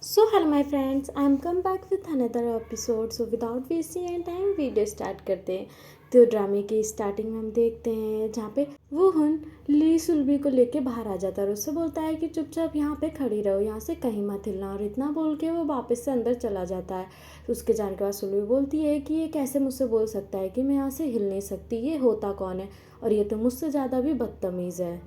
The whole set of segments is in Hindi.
So hello my friends, I am come back with another episode. So without wasting any time, video start करते हैं। तो ड्रामे की स्टार्टिंग में हम देखते हैं जहाँ पे वुहुन ली सुल्बी को लेके बाहर आ जाता है और उससे बोलता है कि चुपचाप यहाँ पे खड़ी रहो, यहाँ से कहीं मत हिलना। और इतना बोल के वो वापस से अंदर चला जाता है। तो उसके जाने के बाद सुल्बी बोलती है कि ये कैसे मुझसे बोल सकता है कि मैं यहाँ से हिल नहीं सकती, ये होता कौन है, और ये तो मुझसे ज़्यादा भी बदतमीज़ है।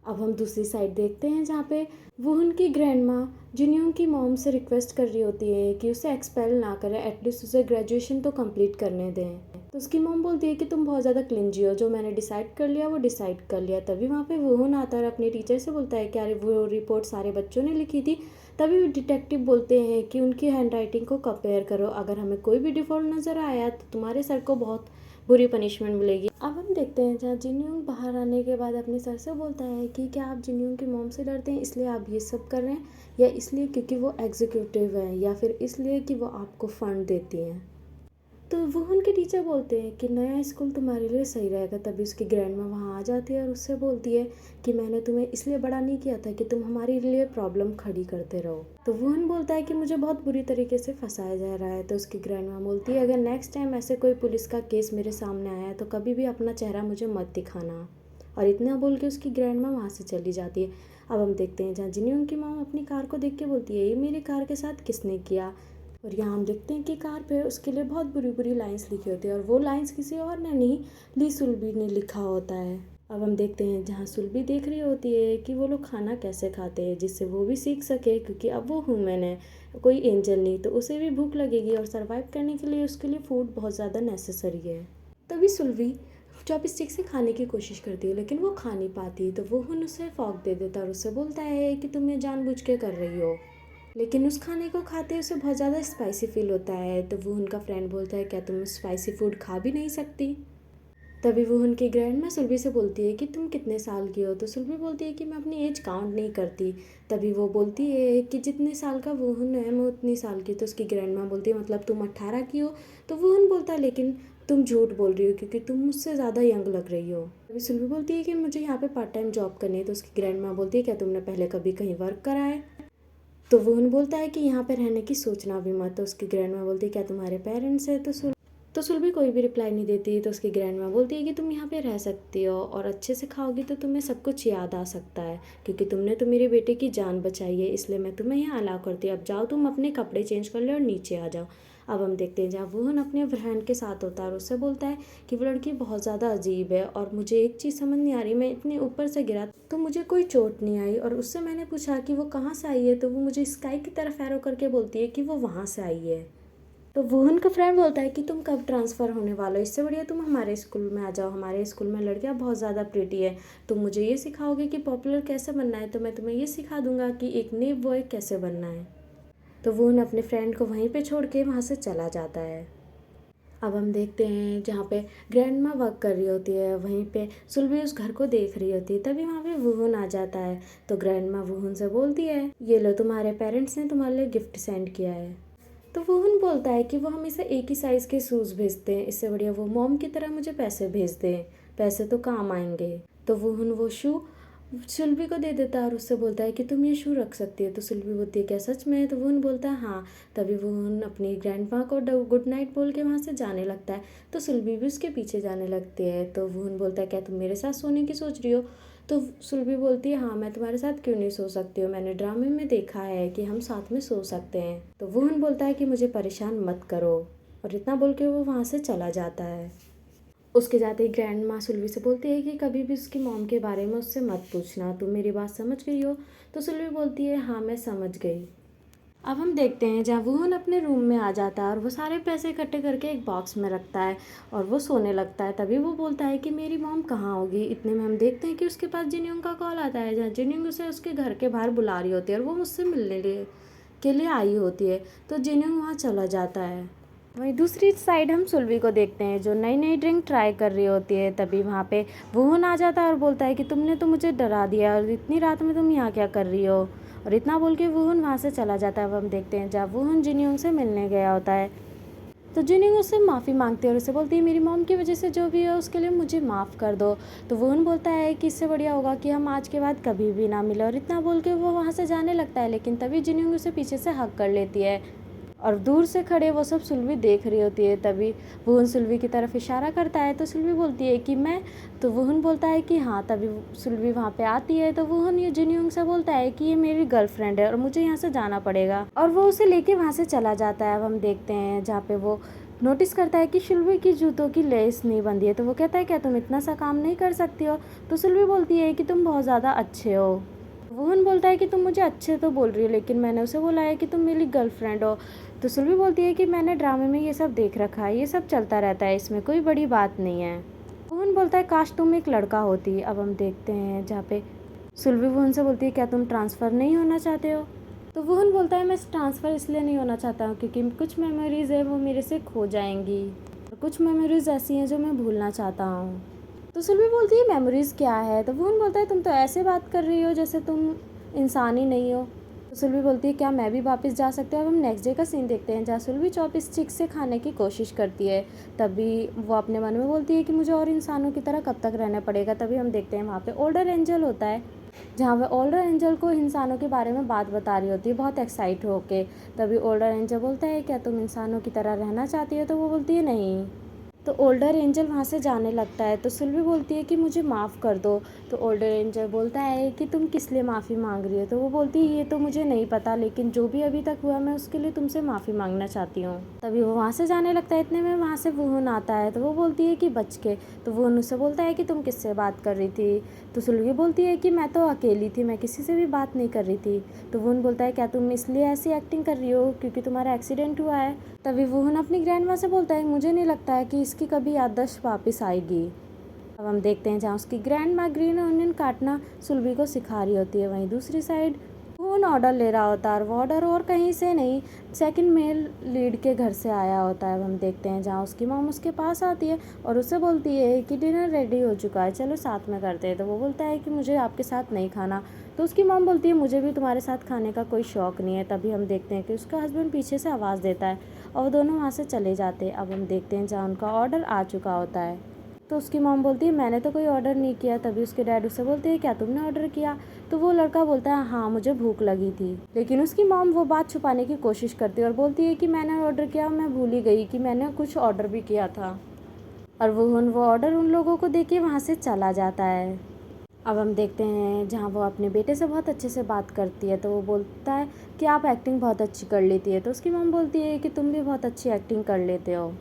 अब हम दूसरी साइड देखते हैं जहाँ पे वो उनकी ग्रैंड माँ जिन्हों की मॉम से रिक्वेस्ट कर रही होती है कि उसे एक्सपेल ना करें, एटलीस्ट उसे ग्रेजुएशन तो कंप्लीट करने दें। तो उसकी मॉम बोलती है कि तुम बहुत ज़्यादा क्लिंजी हो, जो मैंने डिसाइड कर लिया वो डिसाइड कर लिया। तभी वहाँ पे वुहुन आता है और अपने टीचर से बोलता है कि अरे वो रिपोर्ट सारे बच्चों ने लिखी थी। तभी डिटेक्टिव बोलते हैं कि उनकी हैंडराइटिंग को कंपेयर करो, अगर हमें कोई भी डिफॉल्ट नज़र आया तो तुम्हारे सर को बहुत बुरी पनिशमेंट मिलेगी। अब हम देखते हैं जहाँ जिन्योंग बाहर आने के बाद अपने सर से बोलता है कि क्या आप जिन्योंग की मॉम से डरते हैं इसलिए आप ये सब कर रहे हैं, या इसलिए क्योंकि वो एग्जीक्यूटिव है, या फिर इसलिए कि वो आपको फंड देती हैं। तो वो उनके टीचर बोलते हैं कि नया स्कूल तुम्हारे लिए सही रहेगा। तभी उसकी ग्रैंड माँ वहाँ आ जाती है और उससे बोलती है कि मैंने तुम्हें इसलिए बड़ा नहीं किया था कि तुम हमारे लिए प्रॉब्लम खड़ी करते रहो। तो वुहन बोलता है कि मुझे बहुत बुरी तरीके से फंसाया जा रहा है। तो उसकी ग्रैंड माँ बोलती है अगर नेक्स्ट टाइम ऐसे कोई पुलिस का केस मेरे सामने आया तो कभी भी अपना चेहरा मुझे मत दिखाना। और इतना बोल के उसकी ग्रैंड माँ वहाँ से चली जाती है। अब हम देखते हैं जहाँ जिन्हों की माँ अपनी कार को देख के बोलती है ये मेरी कार के साथ किसने किया। और यहाँ हम देखते हैं कि कार पे उसके लिए बहुत बुरी बुरी लाइंस लिखी होती है और वो लाइंस किसी और ने नहीं, ली सुल्बी ने लिखा होता है। अब हम देखते हैं जहाँ सुल्बी देख रही होती है कि वो लोग खाना कैसे खाते हैं जिससे वो भी सीख सके, क्योंकि अब वो ह्यूमन है, कोई एंजल नहीं, तो उसे भी भूख लगेगी और सर्वाइव करने के लिए उसके लिए फूड बहुत ज़्यादा नेसेसरी है। तभी सुल्बी चॉपस्टिक से खाने की कोशिश करती है लेकिन वो खा नहीं पाती। तो वो उसे फॉक दे देता है और उससे बोलता है कि तुम ये जानबूझ के कर रही हो। लेकिन उस खाने को खाते उसे बहुत ज़्यादा स्पाइसी फील होता है। तो वो उनका फ्रेंड बोलता है क्या तुम स्पाइसी फूड खा भी नहीं सकती। तभी वो उनकी ग्रैंड माँ सुल्बी से बोलती है कि तुम कितने साल की हो। तो सुल्बी बोलती है कि मैं अपनी एज काउंट नहीं करती। तभी वो बोलती है कि जितने साल का वुहुन है मैं उतनी साल की। तो उसकी ग्रैंड माँ बोलती है मतलब तुम 18 की हो। तो वुहुन बोलता है लेकिन तुम झूठ बोल रही हो क्योंकि तुम मुझसे ज़्यादा यंग लग रही हो। तभी सुल्बी बोलती है कि मुझे यहाँ पे पार्ट टाइम जॉब करनी है। तो उसकी ग्रैंड माँ बोलती है क्या तुमने पहले कभी कहीं वर्क करा है। तो वुहुन बोलता है कि यहाँ पे रहने की सोचना भी मत। तो उसकी ग्रैंड माँ बोलती है क्या तुम्हारे पेरेंट्स हैं। तो सुल्बी कोई भी रिप्लाई नहीं देती। तो उसकी ग्रैंड माँ बोलती है कि तुम यहाँ पे रह सकती हो और अच्छे से खाओगी तो तुम्हें सब कुछ याद आ सकता है, क्योंकि तुमने तो मेरे बेटे की जान बचाई है, इसलिए मैं तुम्हें यहाँ अलाउ करती हूँ। अब जाओ तुम अपने कपड़े चेंज कर लो और नीचे आ जाओ। अब हम देखते हैं जहाँ वुहुन अपने फ्रेंड के साथ होता है और उससे बोलता है कि वो लड़की बहुत ज़्यादा अजीब है और मुझे एक चीज़ समझ नहीं आ रही, मैं इतने ऊपर से गिरा तो मुझे कोई चोट नहीं आई, और उससे मैंने पूछा कि वो कहाँ से आई है तो वो मुझे स्काई की तरफ एरो करके बोलती है कि वो वहाँ से आई है। तो वुहुन का फ्रेंड बोलता है कि तुम कब ट्रांसफ़र होने वाले हो, इससे बढ़िया तुम हमारे स्कूल में आ जाओ, हमारे स्कूल में लड़कियां बहुत ज़्यादा प्रिटी है। तुम मुझे ये सिखाओगे कि पॉपुलर कैसे बनना है तो मैं तुम्हें ये सिखा दूंगा कि एक नेव बॉय कैसे बनना है। तो वुहुन अपने फ्रेंड को वहीं पे छोड़ के वहाँ से चला जाता है। अब हम देखते हैं जहाँ पे ग्रैंड माँ वर्क कर रही होती है, वहीं पे सुल्बी उस घर को देख रही होती है। तभी वहाँ पे वुहुन आ जाता है। तो ग्रैंड माँ वुहुन से बोलती है ये लो तुम्हारे पेरेंट्स ने तुम्हारे लिए गिफ्ट सेंड किया है। तो वुहुन बोलता है कि वो हमेशा एक ही साइज़ के शूज़ भेजते हैं, इससे बढ़िया वो मॉम की तरह मुझे पैसे भेज दें, पैसे तो काम आएंगे। तो वुहुन वो शू सुल्बी को दे देता है और उससे बोलता है कि तुम ये शू रख सकती है। तो सुल्बी बोलती है क्या सच में। तो वुहुन बोलता है हाँ। तभी वुहुन अपनी ग्रैंड माँ को गुड नाइट बोल के वहाँ से जाने लगता है। तो सुल्बी भी उसके पीछे जाने लगती है। तो वुहुन बोलता है क्या तुम मेरे साथ सोने की सोच रही हो। तो सुल्बी बोलती है हाँ मैं तुम्हारे साथ क्यों नहीं सो सकती हूँ, मैंने ड्रामे में देखा है कि हम साथ में सो सकते हैं। तो वुहुन बोलता है कि मुझे परेशान मत करो, और इतना बोल के वो वहाँ से चला जाता है। उसके जाते ही ग्रैंड माँ सुल्बी से बोलती है कि कभी भी उसकी मॉम के बारे में उससे मत पूछना, तुम मेरी बात समझ गई हो। तो सुल्बी बोलती है हाँ मैं समझ गई। अब हम देखते हैं जहाँ वुहुन अपने रूम में आ जाता है और वो सारे पैसे इकट्ठे करके एक बॉक्स में रखता है और वो सोने लगता है। तभी वो बोलता है कि मेरी मॉम कहाँ होगी। इतने में हम देखते हैं कि उसके पास जिन्योंग का कॉल आता है, जहाँ जिन्योंग उसे उसके घर के बाहर बुला रही होती है और वो मुझसे मिलने के लिए आई होती है। तो जिन्योंग वहाँ चला जाता है। वहीं दूसरी साइड हम सुल्बी को देखते हैं जो नई नई ड्रिंक ट्राई कर रही होती है। तभी वहाँ पे वुहुन आ जाता है और बोलता है कि तुमने तो मुझे डरा दिया और इतनी रात में तुम यहाँ क्या कर रही हो। और इतना बोल के वुहुन वहाँ से चला जाता है। अब हम देखते हैं जब वुहुन जिन्योंग से मिलने गया होता है। तो जिन्होंग उससे माफ़ी मांगती है और उसे बोलती है मेरी मॉम की वजह से जो भी है उसके लिए मुझे माफ़ कर दो। तो वुन बोलता है कि इससे बढ़िया होगा कि हम आज के बाद कभी भी ना मिले, और इतना बोल के वो वहाँ से जाने लगता है। लेकिन तभी जिन्होंग उसे पीछे से हक कर लेती है और दूर से खड़े वो सब सुल्वी देख रही होती है। तभी वुन सुल्वी की तरफ इशारा करता है तो सुल्वी बोलती है कि मैं, तो वुन बोलता है कि हाँ। तभी सुल्वी वहाँ पे आती है तो वुन ये जिन्योंग से बोलता है कि ये मेरी गर्लफ्रेंड है और मुझे यहाँ से जाना पड़ेगा, और वो उसे लेके वहाँ से चला जाता है। अब हम देखते हैं जहाँ पे वो नोटिस करता है कि सुल्वी की जूतों की लेस नहीं बंधी है। तो वो कहता है क्या तुम इतना सा काम नहीं कर सकती हो? तो सुल्वी बोलती है कि तुम बहुत ज़्यादा अच्छे हो। वुन बोलता है कि तुम मुझे अच्छे तो बोल रही हो, लेकिन मैंने उसे बोला है कि तुम मेरी गर्लफ्रेंड हो। तो सुल्वी बोलती है कि मैंने ड्रामे में ये सब देख रखा है, ये सब चलता रहता है, इसमें कोई बड़ी बात नहीं है। वुन बोलता है काश तुम एक लड़का होती। अब हम देखते हैं जहाँ पे सुल्वी वुन से बोलती है क्या तुम ट्रांसफ़र नहीं होना चाहते हो? तो वुन बोलता है मैं ट्रांसफ़र इसलिए नहीं होना चाहता हूँ क्योंकि कुछ मेमोरीज़ है वो मेरे से खो जाएंगी, और कुछ मेमोरीज़ ऐसी हैं जो मैं भूलना चाहता हूँ। तो सुल्वी बोलती है मेमोरीज़ क्या है? तो वुन बोलता है तुम तो ऐसे बात कर रही हो जैसे तुम इंसान ही नहीं हो। तो सुल्वी बोलती है क्या मैं भी वापस जा सकती हूँ? अब हम नेक्स्ट डे का सीन देखते हैं जहाँ सुल्वी चॉपस्टिक से खाने की कोशिश करती है। तभी वो अपने मन में बोलती है कि मुझे और इंसानों की तरह कब तक रहना पड़ेगा। तभी हम देखते हैं वहाँ पे ओल्डर एंजल होता है, जहाँ वह ओल्डर एंजल को इंसानों के बारे में बात बता रही होती है बहुत एक्साइट होके। तभी ओल्डर एंजल बोलता है क्या तुम इंसानों की तरह रहना चाहती हो? तो वो बोलती है नहीं। तो ओल्डर एंजल वहाँ से जाने लगता है तो सुल्वी बोलती है कि मुझे माफ़ कर दो। तो ओल्डर एंजल बोलता है कि तुम किस लिए माफ़ी मांग रही हो? तो वो बोलती है ये तो मुझे नहीं पता, लेकिन जो भी अभी तक हुआ मैं उसके लिए तुमसे माफ़ी मांगना चाहती हूँ। तभी वो वहाँ से जाने लगता है। इतने में वहाँ से वुन आता है तो वो बोलती है कि बच के। तो वुन उससे बोलता है कि तुम किससे बात कर रही थी? तो सुल्वी बोलती है कि मैं तो अकेली थी, मैं किसी से भी बात नहीं कर रही थी। तो वुन बोलता है क्या तुम इसलिए ऐसी एक्टिंग कर रही हो क्योंकि तुम्हारा एक्सीडेंट हुआ है? तभी वुन अपनी ग्रैंड माँ से बोलता है मुझे नहीं लगता है कि इसकी कभी याददाश्त वापस आएगी। अब हम देखते हैं जहाँ उसकी ग्रैंड माँ ग्रीन ऑनियन काटना सुल्वी को सिखा रही होती है। वहीं दूसरी साइड वुन ऑर्डर ले रहा होता है और वो ऑर्डर और कहीं से नहीं, सेकंड मेल लीड के घर से आया होता है। अब हम देखते हैं जहाँ उसकी मॉम उसके पास आती है और उससे बोलती है कि डिनर रेडी हो चुका है, चलो साथ में करते हैं। तो वो बोलता है कि मुझे आपके साथ नहीं खाना। तो उसकी मॉम बोलती है मुझे भी तुम्हारे साथ खाने का कोई शौक़ नहीं है। तभी हम देखते हैं कि उसका हस्बैंड पीछे से आवाज़ देता है और वो दोनों वहाँ से चले जाते हैं। अब हम देखते हैं जहाँ उनका ऑर्डर आ चुका होता है। तो उसकी मॉम बोलती है मैंने तो कोई ऑर्डर नहीं किया। तभी उसके डैड उससे बोलते हैं क्या तुमने ऑर्डर किया? तो वो लड़का बोलता है हाँ मुझे भूख लगी थी। लेकिन उसकी मॉम वो बात छुपाने की कोशिश करती है और बोलती है कि मैंने ऑर्डर किया, मैं भूल ही गई कि मैंने कुछ ऑर्डर भी किया था। और वो ऑर्डर उन लोगों को देके वहाँ से चला जाता है। अब हम देखते हैं जहाँ वो अपने बेटे से बहुत अच्छे से बात करती है। तो वो बोलता है कि आप एक्टिंग बहुत अच्छी कर लेती है। तो उसकी मॉम बोलती है कि तुम भी बहुत अच्छी एक्टिंग कर लेते हो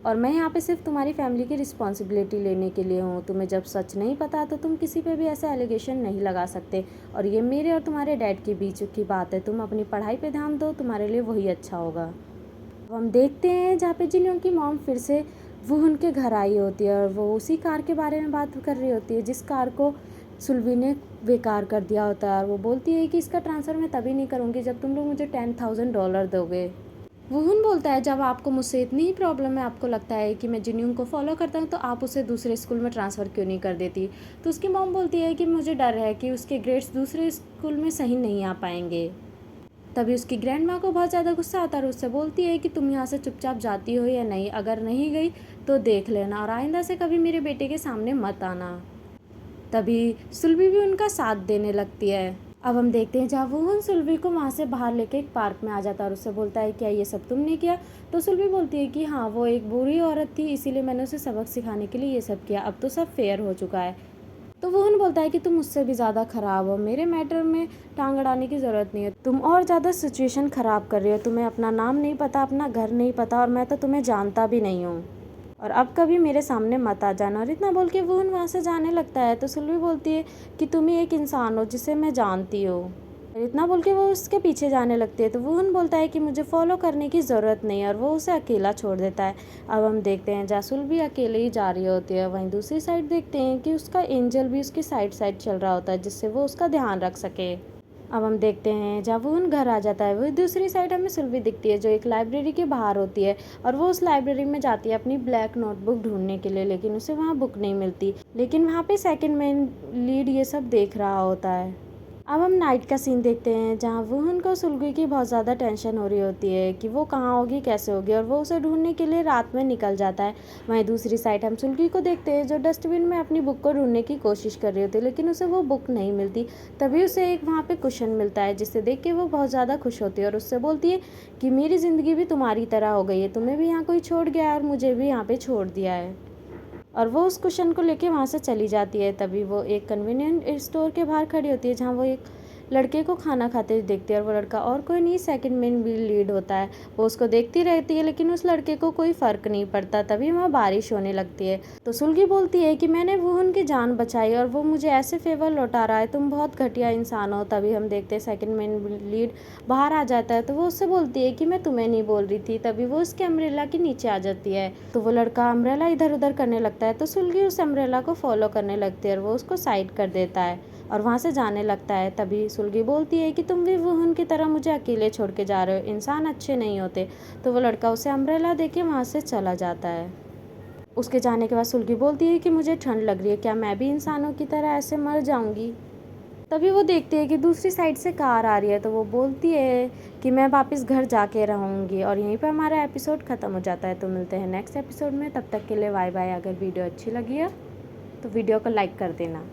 और मैं यहाँ पे सिर्फ तुम्हारी फैमिली की रिस्पॉन्सिबिलिटी लेने के लिए हूँ। तुम्हें जब सच नहीं पता तो तुम किसी पे भी ऐसा एलिगेशन नहीं लगा सकते, और ये मेरे और तुम्हारे डैड के बीच की बात है। तुम अपनी पढ़ाई पे ध्यान दो, तुम्हारे लिए वही अच्छा होगा। अब हम देखते हैं जहाँ पे जिन्हों की मॉम फिर से वो उनके घर आई होती है और वो उसी कार के बारे में बात कर रही होती है जिस कार को सुल्वी ने बेकार कर दिया होता है। और वो बोलती है कि इसका ट्रांसफ़र मैं तभी नहीं करूँगी जब तुम लोग मुझे $10,000 दोगे। वुन बोलता है जब आपको मुझसे इतनी ही प्रॉब्लम है, आपको लगता है कि मैं जिन्योंग को फॉलो करता हूँ, तो आप उसे दूसरे स्कूल में ट्रांसफ़र क्यों नहीं कर देती? तो उसकी मॉम बोलती है कि मुझे डर है कि उसके ग्रेड्स दूसरे स्कूल में सही नहीं आ पाएंगे। तभी उसकी ग्रैंड माँ को बहुत ज़्यादा गुस्सा आता है और उससे बोलती है कि तुम यहाँ से चुपचाप जाती हो या नहीं, अगर नहीं गई तो देख लेना और आइंदा से कभी मेरे बेटे के सामने मत आना। तभी सुल्वी भी उनका साथ देने लगती है। अब हम देखते हैं जहाँ वुन सुल्वी को वहाँ से बाहर लेके एक पार्क में आ जाता है और उससे बोलता है क्या ये सब तुमने किया? तो सुल्वी बोलती है कि हाँ वो एक बुरी औरत थी, इसीलिए मैंने उसे सबक सिखाने के लिए ये सब किया, अब तो सब फेयर हो चुका है। तो वुन बोलता है कि तुम मुझसे भी ज़्यादा ख़राब हो, मेरे मैटर में टांग अड़ाने की ज़रूरत नहीं है, तुम और ज़्यादा सिचुएशन ख़राब कर रही हो, तुम्हें अपना नाम नहीं पता, अपना घर नहीं पता, और मैं तो तुम्हें जानता भी नहीं हूँ, और अब कभी मेरे सामने मत आ जाना। और इतना बोल के वुन वहाँ से जाने लगता है। तो सुल्वी बोलती है कि तुम ही एक इंसान हो जिसे मैं जानती हूँ, और इतना बोल के वो उसके पीछे जाने लगती है। तो वुन बोलता है कि मुझे फॉलो करने की ज़रूरत नहीं है और वो उसे अकेला छोड़ देता है। अब हम देखते हैं जहाँ सुल्वी अकेले ही जा रही होती है। वहीं दूसरी साइड देखते हैं कि उसका एंजल भी उसकी साइड चल रहा होता है जिससे वो उसका ध्यान रख सके। अब हम देखते हैं जब वो उन घर आ जाता है, वही दूसरी साइड हमें सुल्वी दिखती है जो एक लाइब्रेरी के बाहर होती है, और वो उस लाइब्रेरी में जाती है अपनी ब्लैक नोटबुक ढूंढने के लिए, लेकिन उसे वहाँ बुक नहीं मिलती। लेकिन वहाँ पे सेकंड मेन लीड ये सब देख रहा होता है। अब हम नाइट का सीन देखते हैं जहाँ वुहुन को सुलगी की बहुत ज़्यादा टेंशन हो रही होती है कि वो कहाँ होगी, कैसे होगी, और वो उसे ढूंढने के लिए रात में निकल जाता है। वहीं दूसरी साइड हम सुलगी को देखते हैं जो डस्टबिन में अपनी बुक को ढूंढने की कोशिश कर रही होती है, लेकिन उसे वो बुक नहीं मिलती। तभी उसे एक वहाँ पे कुशन मिलता है जिसे देख के वो बहुत ज़्यादा खुश होती है और उससे बोलती है कि मेरी ज़िंदगी भी तुम्हारी तरह हो गई है, तुम्हें भी यहाँ कोई छोड़ गया है और मुझे भी यहाँ पे छोड़ दिया है। और वो उस कुशन को लेके वहाँ से चली जाती है। तभी वो एक कन्वीनियंट स्टोर के बाहर खड़ी होती है जहाँ वो एक लड़के को खाना खाते देखती है, और वो लड़का और कोई नहीं, सेकंड मेन भी लीड होता है। वो उसको देखती रहती है लेकिन उस लड़के को कोई फ़र्क नहीं पड़ता। तभी वहाँ बारिश होने लगती है तो सुलगी बोलती है कि मैंने वो उनकी जान बचाई और वो मुझे ऐसे फेवर लौटा रहा है, तुम बहुत घटिया इंसान हो। तभी हम देखते हैं सेकंड मेन लीड बाहर आ जाता है तो वो उससे बोलती है कि मैं तुम्हें नहीं बोल रही थी। तभी वो उसके अम्ब्रेला के नीचे आ जाती है तो वो लड़का अम्ब्रेला इधर उधर करने लगता है तो सुलगी उस अम्ब्रेला को फॉलो करने लगती है और वो उसको साइड कर देता है और वहाँ से जाने लगता है। तभी सुलगी बोलती है कि तुम भी वुहुन की तरह मुझे अकेले छोड़ के जा रहे हो, इंसान अच्छे नहीं होते। तो वो लड़का उसे अम्ब्रेला दे के वहाँ से चला जाता है। उसके जाने के बाद सुलगी बोलती है कि मुझे ठंड लग रही है, क्या मैं भी इंसानों की तरह ऐसे मर जाऊंगी। तभी वो देखती है कि दूसरी साइड से कार आ रही है तो वो बोलती है कि मैं वापस घर जाके रहूँगी। और यहीं पर हमारा एपिसोड ख़त्म हो जाता है। तो मिलते हैं नेक्स्ट एपिसोड में, तब तक के लिए बाय बाय। अगर वीडियो अच्छी लगी है तो वीडियो को लाइक कर देना।